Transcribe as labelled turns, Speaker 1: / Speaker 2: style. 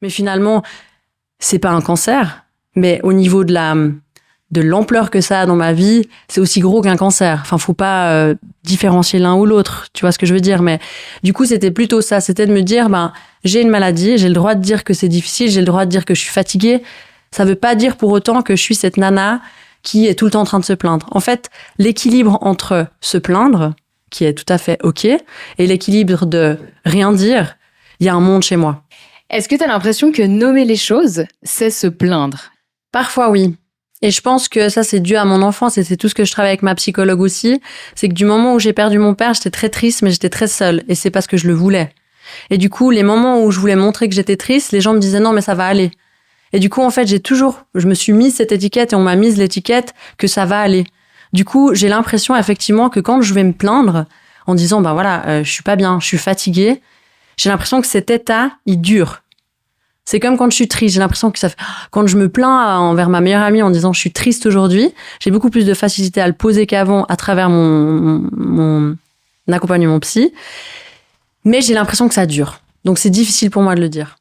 Speaker 1: Mais finalement, c'est pas un cancer, mais au niveau de l'ampleur que ça a dans ma vie, c'est aussi gros qu'un cancer. Enfin, faut pas différencier l'un ou l'autre, tu vois ce que je veux dire. Mais du coup, c'était plutôt ça, c'était de me dire, j'ai une maladie, j'ai le droit de dire que c'est difficile, j'ai le droit de dire que je suis fatiguée. Ça veut pas dire pour autant que je suis cette nana qui est tout le temps en train de se plaindre. En fait, l'équilibre entre se plaindre, qui est tout à fait OK, et l'équilibre de rien dire, il y a un monde chez moi.
Speaker 2: Est-ce que tu as l'impression que nommer les choses, c'est se plaindre ?
Speaker 1: Parfois, oui. Et je pense que ça, c'est dû à mon enfance et c'est tout ce que je travaille avec ma psychologue aussi. C'est que du moment où j'ai perdu mon père, j'étais très triste, mais j'étais très seule. Et c'est parce que je le voulais. Et du coup, les moments où je voulais montrer que j'étais triste, les gens me disaient non, mais ça va aller. Et du coup, en fait, je me suis mise cette étiquette et on m'a mise l'étiquette que ça va aller. Du coup, j'ai l'impression effectivement que quand je vais me plaindre en disant, je suis pas bien, je suis fatiguée, j'ai l'impression que cet état, il dure. C'est comme quand je suis triste, j'ai l'impression que quand je me plains envers ma meilleure amie en disant je suis triste aujourd'hui, j'ai beaucoup plus de facilité à le poser qu'avant à travers mon accompagnement psy. Mais j'ai l'impression que ça dure. Donc c'est difficile pour moi de le dire.